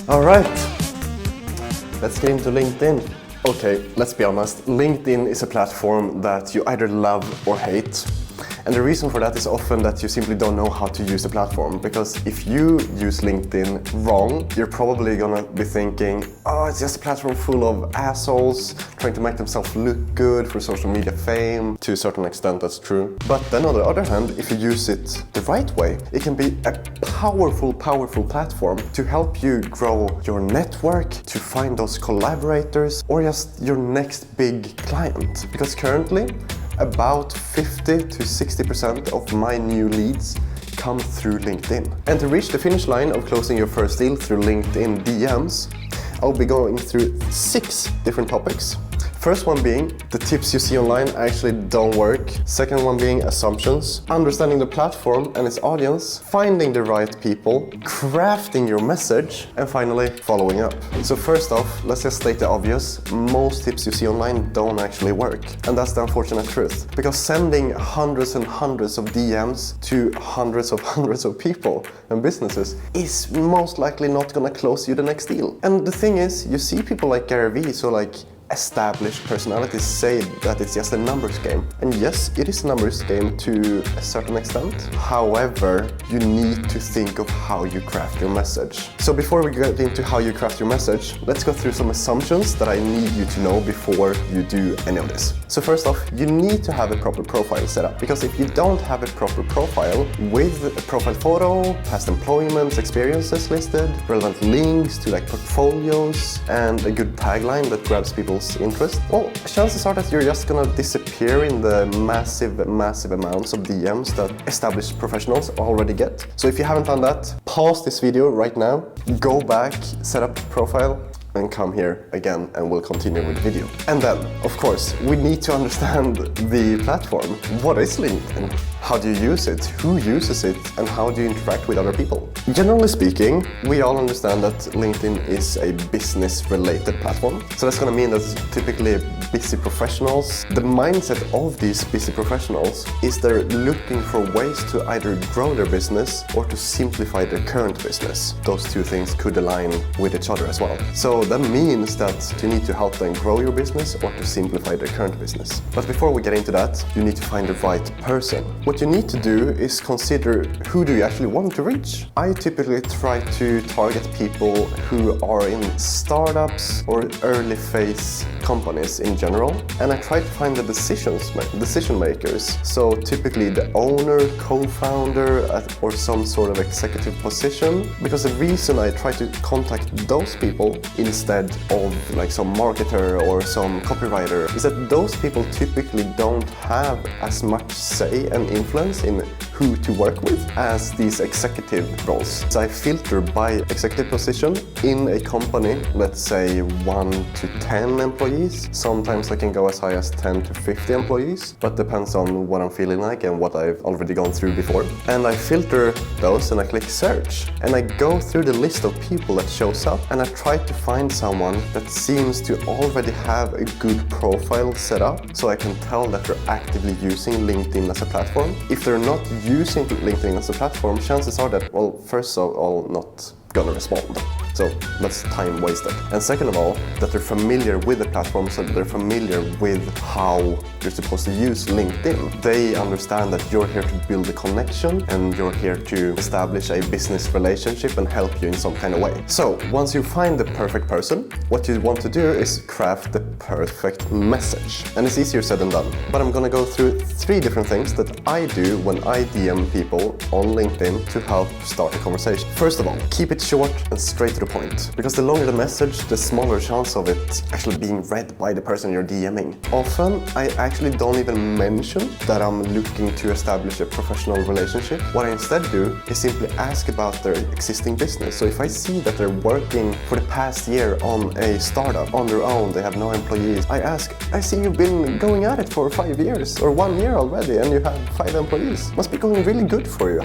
All right, let's get into LinkedIn. Okay, let's be honest, LinkedIn is a platform that you either love or hate. And the reason for that is often that you simply don't know how to use the platform, because if you use LinkedIn wrong, you're probably gonna be thinking, oh, it's just a platform full of assholes trying to make themselves look good for social media fame. To a certain extent, that's true. But then on the other hand, if you use it the right way, it can be a powerful platform to help you grow your network, to find those collaborators, or just your next big client. Because currently, about 50 to 60% of my new leads come through LinkedIn. And to reach the finish line of closing your first deal through LinkedIn DMs, I'll be going through 6 different topics. First one being, the tips you see online actually don't work. Second one being assumptions, understanding the platform and its audience, finding the right people, crafting your message, and finally, following up. So first off, let's just state the obvious, most tips you see online don't actually work. And that's the unfortunate truth. Because sending hundreds and hundreds of DMs to hundreds of people and businesses is most likely not gonna close you the next deal. And the thing is, you see people like Gary Vee, so like established personalities say that it's just a numbers game. And yes, it is a numbers game to a certain extent. However, you need to think of how you craft your message. So before we get into how you craft your message, let's go through some assumptions that I need you to know before you do any of this. So first off, you need to have a proper profile set up, because if you don't have a proper profile with a profile photo, past employments, experiences listed, relevant links to like portfolios, and a good tagline that grabs people's interest, well, chances are that you're just gonna disappear in the massive amounts of DMs that established professionals already get. So if you haven't done that, pause this video right now, go back, set up a profile, and come here again and we'll continue with the video. And then, of course, we need to understand the platform. What is LinkedIn? How do you use it? Who uses it? And how do you interact with other people? Generally speaking, we all understand that LinkedIn is a business-related platform. So that's gonna mean that typically busy professionals, the mindset of these busy professionals is they're looking for ways to either grow their business or to simplify their current business. Those two things could align with each other as well. So that means that you need to help them grow your business or to simplify their current business. But before we get into that, you need to find the right person. What you need to do is consider, who do you actually want to reach? I typically try to target people who are in startups or early phase companies in general, and I try to find the decision makers. So typically the owner, co-founder, or some sort of executive position, because the reason I try to contact those people instead of like some marketer or some copywriter is that those people typically don't have as much say and influence in who to work with as these executive roles. So I filter by executive position in a company, let's say 1 to 10 employees. Sometimes I can go as high as 10 to 50 employees, but depends on what I'm feeling like and what I've already gone through before. And I filter those and I click search. And I go through the list of people that shows up and I try to find someone that seems to already have a good profile set up, so I can tell that they're actively using LinkedIn as a platform. If they're not using LinkedIn as a platform, chances are that, well, first of all, not gonna respond. So that's time wasted. And second of all, that they're familiar with the platform, so that they're familiar with how you're supposed to use LinkedIn. They understand that you're here to build a connection and you're here to establish a business relationship and help you in some kind of way. So once you find the perfect person, what you want to do is craft the perfect message. And it's easier said than done. But I'm gonna go through 3 different things that I do when I DM people on LinkedIn to help start a conversation. First of all, keep it short and straight to the point. Because the longer the message, the smaller chance of it actually being read by the person you're DMing. Often, I actually don't even mention that I'm looking to establish a professional relationship. What I instead do is simply ask about their existing business. So if I see that they're working for the past year on a startup on their own, they have no employees, I ask, I see you've been going at it for 5 years or 1 year already and you have 5 employees. Must be going really good for you.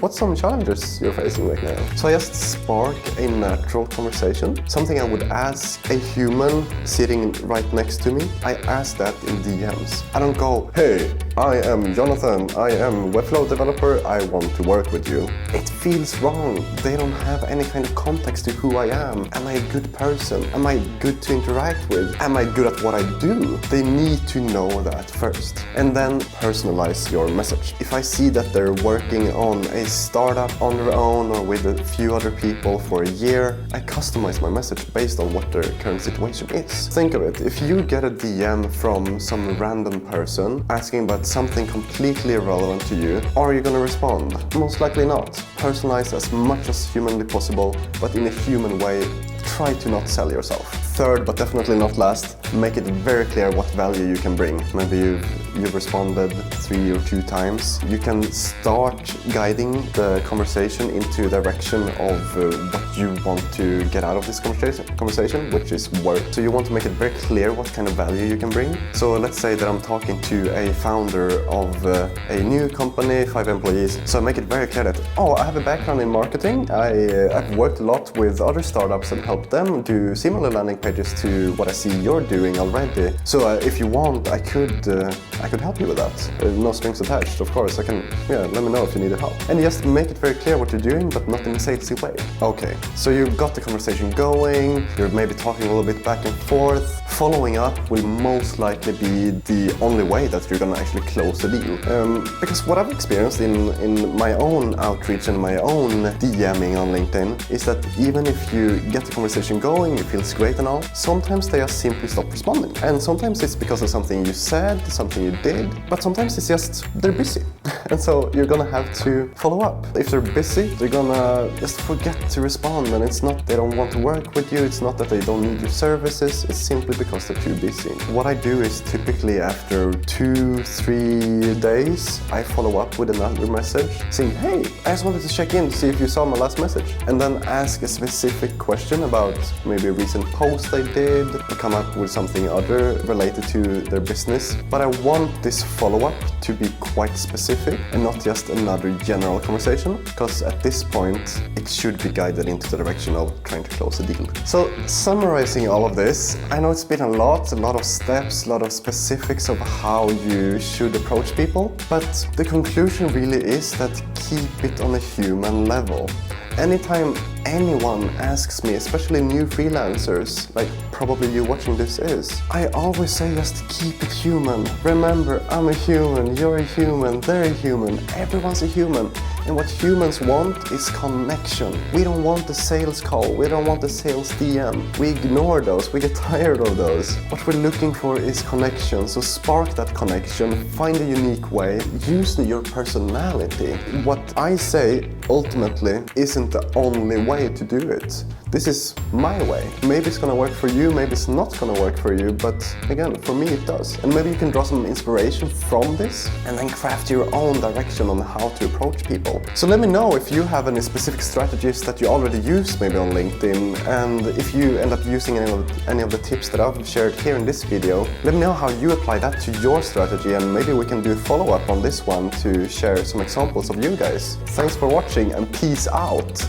What's some challenges you're facing right now? So I just spark a natural conversation, something I would ask a human sitting right next to me. I ask that in DMs. I don't go, hey, I am Jonathan, I am Webflow developer, I want to work with you. It feels wrong. They don't have any kind of context to who I am. Am I a good person? Am I good to interact with? Am I good at what I do? They need to know that first. And then personalize your message. If I see that they're working on a startup on their own or with a few other people for a year, I customize my message based on what their current situation is. Think of it, if you get a DM from some random person asking about something completely irrelevant to you, are you gonna respond? Most likely not. Personalize as much as humanly possible, but in a human way. Try to not sell yourself. Third, but definitely not last, make it very clear what value you can bring. Maybe you've responded 3 or 2 times. You can start guiding the conversation into a direction of what you want to get out of this conversation, which is work. So you want to make it very clear what kind of value you can bring. So let's say that I'm talking to a founder of a new company, 5 employees. So I make it very clear that, oh, I have a background in marketing. I've worked a lot with other startups and helped them do similar landing pages to what I see you're doing already. So if you want, I could help you with that. No strings attached, of course. Let me know if you need help. And just make it very clear what you're doing, but not in a salesy way. Okay, so you've got the conversation going, you're maybe talking a little bit back and forth. Following up will most likely be the only way that you're gonna actually close the deal. Because what I've experienced in my own outreach and my own DMing on LinkedIn is that even if you get the conversation going, it feels great and all, sometimes they just simply stop responding. And sometimes it's because of something you said, something you did, but sometimes it's just they're busy. And so you're gonna have to follow up. If they're busy, they're gonna just forget to respond, and it's not they don't want to work with you, it's not that they don't need your services, it's simply because they're too busy. What I do is typically after 2-3 days, I follow up with another message saying, hey, I just wanted to check in to see if you saw my last message, and then ask a specific question about maybe a recent post I did, or come up with something other related to their business. But I want this follow-up to be quite specific and not just another general conversation, because at this point it should be guided into the direction of trying to close a deal. So summarizing all of this, I know it's been a lot of steps, a lot of specifics of how you should approach people, but the conclusion really is that keep it on a human level. Anytime anyone asks me, especially new freelancers, like probably you watching this is, I always say just keep it human. Remember, I'm a human, you're a human, they're a human, everyone's a human. And what humans want is connection. We don't want the sales call, we don't want the sales DM. We ignore those, we get tired of those. What we're looking for is connection, so spark that connection, find a unique way, use your personality. What I say ultimately isn't the only way to do it. This is my way. Maybe it's gonna work for you, maybe it's not gonna work for you, but again, for me it does. And maybe you can draw some inspiration from this and then craft your own direction on how to approach people. So let me know if you have any specific strategies that you already use maybe on LinkedIn, and if you end up using any of the tips that I've shared here in this video, let me know how you apply that to your strategy, and maybe we can do a follow-up on this one to share some examples of you guys. Thanks for watching and peace out!